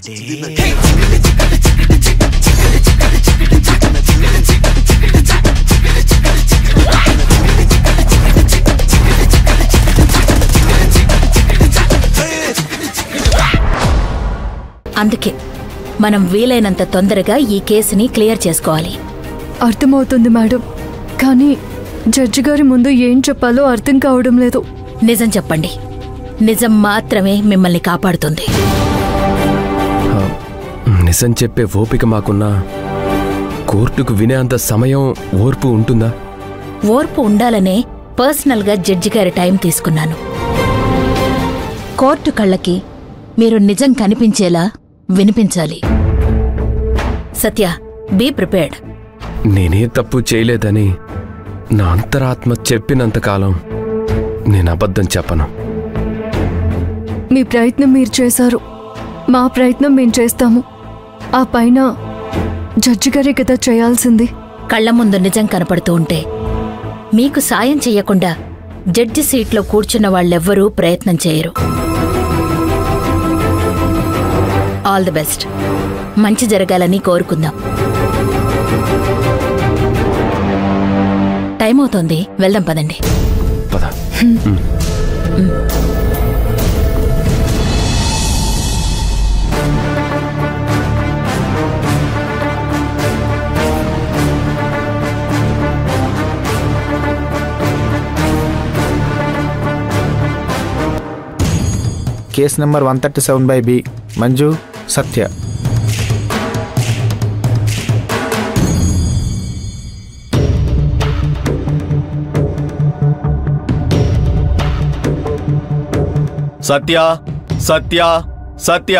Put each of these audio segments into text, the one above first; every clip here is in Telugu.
అందుకే మనం వీలైనంత తొందరగా ఈ కేసుని క్లియర్ చేసుకోవాలి. అర్థమవుతుంది మేడం, కానీ జడ్జి గారి ముందు ఏం చెప్పాలో అర్థం కావడం లేదు. నిజం చెప్పండి. నిజం మాత్రమే మిమ్మల్ని కాపాడుతుంది. నిజం చెప్పే ఓపిక మాకున్నా కోర్టుకు వినేంత సమయం ఓర్పు ఉంటుందా? ఓర్పు ఉండాలనే పర్సనల్గా జడ్జి గారి టైం తీసుకున్నాను. కోర్టు కళ్ళకి మీరు నిజం కనిపించేలా వినిపించాలి. సత్య, బీ ప్రిపేర్డ్. నేనే తప్పు చేయలేదని నా అంతరాత్మ చెప్పినంతకాలం నేను అబద్ధం చెప్పను. మీ ప్రయత్నం మీరు చేశారు, మా ప్రయత్నం మేము చేస్తాము. ఆ పైన జడ్జి గారే కదా చేయాల్సింది. కళ్ల ముందు నిజం కనపడుతూ ఉంటే మీకు సాయం చెయ్యకుండా జడ్జి సీట్లో కూర్చున్న వాళ్ళెవ్వరూ ప్రయత్నం చేయరు. All the best. మంచి జరగాలని కోరుకుందాం. టైం అవుతోంది, వెళ్దాం పదండి. పద. Case number 137/B. Manju, Satya. Satya, Satya, Satya.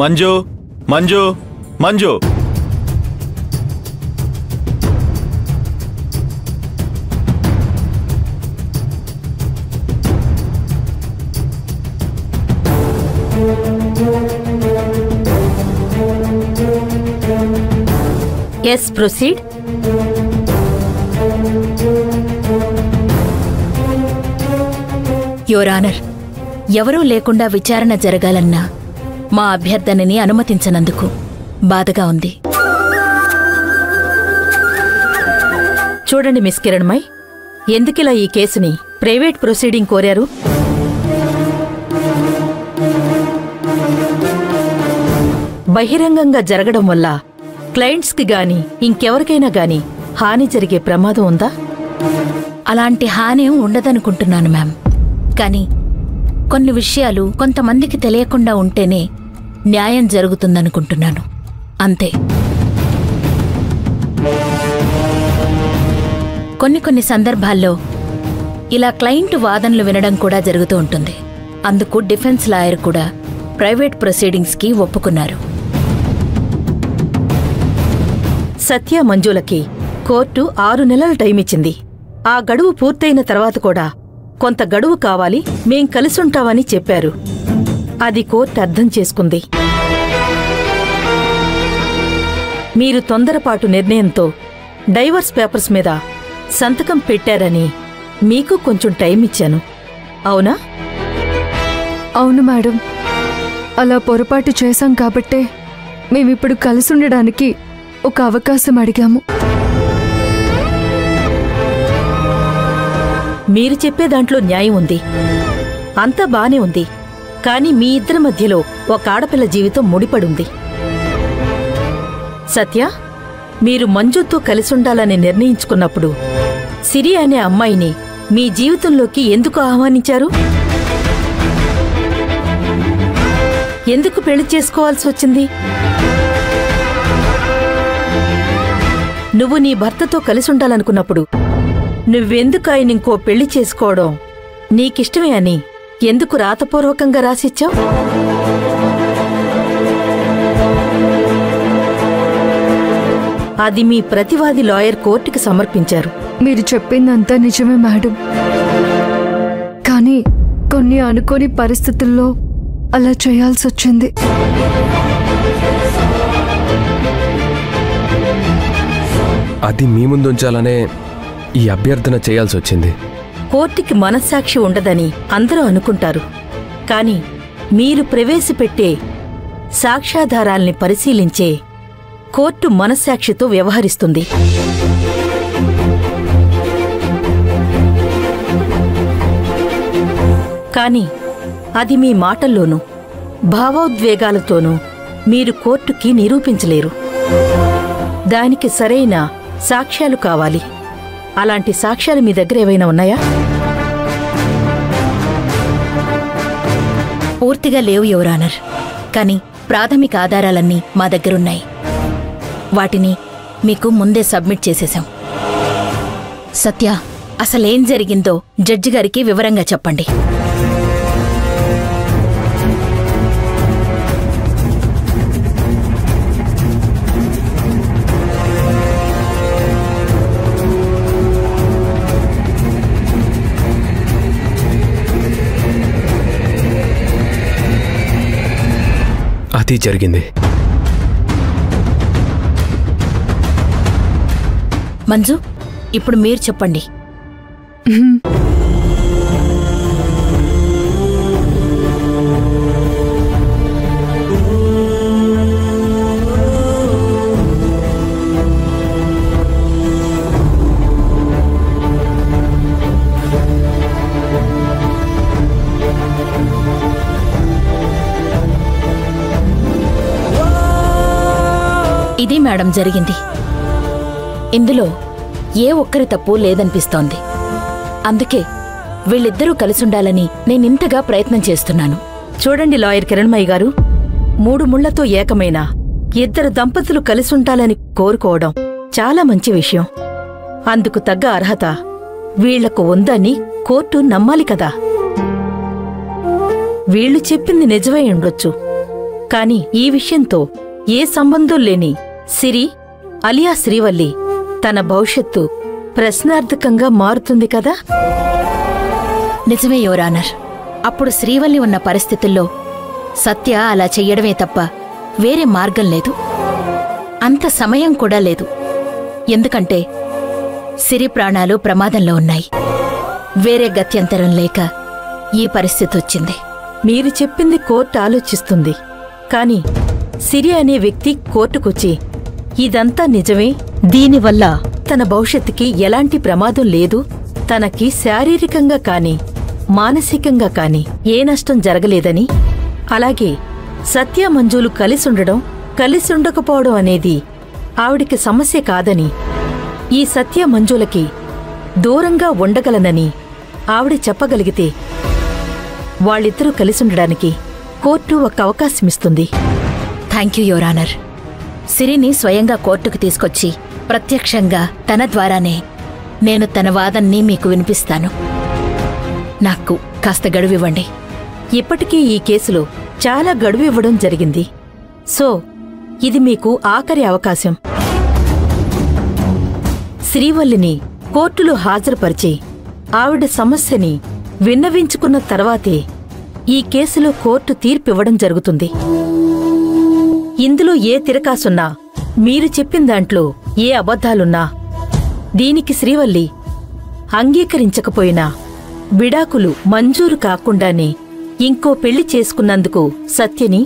Manju, Manju, Manju. Yes, proceed. Your honour, ఎవరూ లేకుండా విచారణ జరగాలన్నా మా అభ్యర్థనని అనుమతించనందుకు బాధగా ఉంది. చూడండి మిస్ కిరణ్మయ్, ఎందుకిలా ఈ కేసుని ప్రైవేట్ ప్రొసీడింగ్ కోరారు? బహిరంగంగా జరగడం వల్ల క్లయింట్స్కి గాని ఇంకెవరికైనా గాని హాని జరిగే ప్రమాదం ఉందా? అలాంటి హాని ఉండదనుకుంటున్నాను మ్యామ్. కానీ కొన్ని విషయాలు కొంతమందికి తెలియకుండా ఉంటేనే న్యాయం జరుగుతుందనుకుంటున్నాను, అంతే. కొన్ని సందర్భాల్లో ఇలా క్లయింట్ వాదనలు వినడం కూడా జరుగుతూ ఉంటుంది. అందుకు డిఫెన్స్ లాయర్ కూడా ప్రైవేట్ ప్రొసీడింగ్స్కి ఒప్పుకున్నారు. సత్య, మంజులకి కోర్టు 6 నెలల టైం ఇచ్చింది. ఆ గడువు పూర్తయిన తర్వాత కూడా కొంత గడువు కావాలి, మేం కలిసుంటామని చెప్పారు. అది కోర్టు అర్థం చేసుకుంది. మీరు తొందరపాటు నిర్ణయంతో డైవర్స్ పేపర్స్ మీద సంతకం పెట్టారని మీకు కొంచెం టైం ఇచ్చాను, అవునా? అవును మేడం, అలా పొరపాటు చేశాం కాబట్టే మేమిప్పుడు కలిసుండడానికి ఒక అవకాశం అడిగాము. మీరు చెప్పే దాంట్లో న్యాయం ఉంది, అంతా బానే ఉంది. కాని మీ ఇద్దరి మధ్యలో ఒక ఆడపిల్ల జీవితం ముడిపడుంది. సత్య, మీరు మంజుతో కలిసుండాలని నిర్ణయించుకున్నప్పుడు సిరి అనే అమ్మాయిని మీ జీవితంలోకి ఎందుకు ఆహ్వానించారు? ఎందుకు పెళ్లి చేసుకోవాల్సి వచ్చింది? నువ్వు నీ భర్తతో కలిసుండాలనుకున్నప్పుడు నువ్వెందుకు ఆయన ఇంకో పెళ్లి చేసుకోవడం నీకిష్టమే అని ఎందుకు రాతపూర్వకంగా రాసిచ్చావు? అది మీ ప్రతివాది లాయర్ కోర్టుకి సమర్పించారు. మీరు చెప్పిందంతా నిజమే మేడం, కానీ కొన్ని అనుకోని పరిస్థితుల్లో అలా చేయాల్సొచ్చింది. అది మీ ముందుంచాలనే ఈ అభ్యర్థన చేయాల్సి వచ్చింది. కోర్టుకి మనస్సాక్షి ఉండదని అందరూ అనుకుంటారు. కాని మీరు ప్రవేశపెట్టే సాక్ష్యాధారాల్ని పరిశీలించే కోర్టు మనస్సాక్షితో వ్యవహరిస్తుంది. కాని అది మీ మాటల్లోనూ భావోద్వేగాలతోనూ మీరు కోర్టుకి నిరూపించలేరు. దానికి సరైన సాక్ష్యాలు కావాలి. అలాంటి సాక్ష్యాలు మీ దగ్గర ఏవైనా ఉన్నాయా? పూర్తిగా లేవు యువర్ ఆనర్. కానీ ప్రాథమిక ఆధారాలన్నీ మా దగ్గరున్నాయి. వాటిని మీకు ముందే సబ్మిట్ చేసేశాం. సత్య, అసలేం జరిగిందో జడ్జి గారికి వివరంగా చెప్పండి. అది జరిగింది. మంజు, ఇప్పుడు మీరు చెప్పండి. ఇది మేడం జరిగింది. ఇందులో ఏ ఒక్కరి తప్పు లేదనిపిస్తోంది. అందుకే వీళ్ళిద్దరూ కలిసుండాలని నేనింతగా ప్రయత్నం చేస్తున్నాను. చూడండి లాయర్ కిరణ్మయ్య గారు, 3 ముళ్లతో ఏకమైన ఇద్దరు దంపతులు కలిసుంటాలని కోరుకోవడం చాలా మంచి విషయం. అందుకు తగ్గ అర్హత వీళ్లకు ఉందని కోర్టు నమ్మాలి కదా. వీళ్లు చెప్పింది నిజమై ఉండొచ్చు. కాని ఈ విషయంతో ఏ సంబంధం లేని సిరి అలియా శ్రీవల్లి తన భవిష్యత్తు ప్రశ్నార్థకంగా మారుతుంది కదా. నిజమే యువర్ ఆనర్. అప్పుడు శ్రీవల్లి ఉన్న పరిస్థితుల్లో సత్య అలా చెయ్యడమే తప్ప వేరే మార్గం లేదు. అంత సమయం కూడా లేదు. ఎందుకంటే సిరి ప్రాణాలు ప్రమాదంలో ఉన్నాయి. వేరే గత్యంతరం లేక ఈ పరిస్థితి వచ్చింది. మీరు చెప్పింది కోర్టు ఆలోచిస్తుంది. కాని సిరి అనే వ్యక్తి కోర్టుకొచ్చి ఇదంతా నిజమే, దీనివల్ల తన భవిష్యత్తుకి ఎలాంటి ప్రమాదం లేదు, తనకి శారీరకంగా కాని మానసికంగా కాని ఏ నష్టం జరగలేదని, అలాగే సత్య మంజులు కలిసుండడం కలిసుండకపోవడం అనేది ఆవిడికి సమస్య కాదని, ఈ సత్య మంజులకి దూరంగా ఉండగలనని ఆవిడ చెప్పగలిగితే వాళ్ళిద్దరూ కలిసుండడానికి కోర్టు ఒక అవకాశమిస్తుంది. Thank you your honour. సిరిని స్వయంగా కోర్టుకు తీసుకొచ్చి ప్రత్యక్షంగా తన ద్వారానే నేను తన వాదన్ని మీకు వినిపిస్తాను. నాకు కాస్త గడువివ్వండి. ఇప్పటికీ ఈ కేసులో చాలా గడువు ఇవ్వడం జరిగింది. సో ఇది మీకు ఆఖరి అవకాశం. శ్రీవల్లిని కోర్టులో హాజరుపరిచి ఆవిడ సమస్యని విన్నవించుకున్న తర్వాతే ఈ కేసులో కోర్టు తీర్పివ్వడం జరుగుతుంది. ఇందులో ఏ తిరకాసున్నా, మీరు చెప్పిన దాంట్లో ఏ అబద్ధాలున్నా, దీనికి శ్రీవల్లి అంగీకరించకపోయినా విడాకులు మంజూరు కాకుండానే ఇంకో పెళ్లి చేసుకున్నందుకు సత్యని,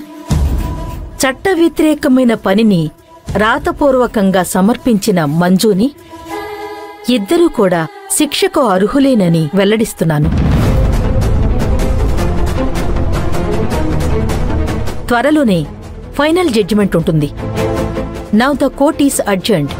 చట్ట వ్యతిరేకమైన పనిని రాతపూర్వకంగా సమర్పించిన మంజుని ఇద్దరూ కూడా శిక్షకు అర్హులేనని వెల్లడిస్తున్నాను. త్వరలోనే ఫైనల్ జడ్జిమెంట్ ఉంటుంది. Now the court is అడ్జర్న్డ్.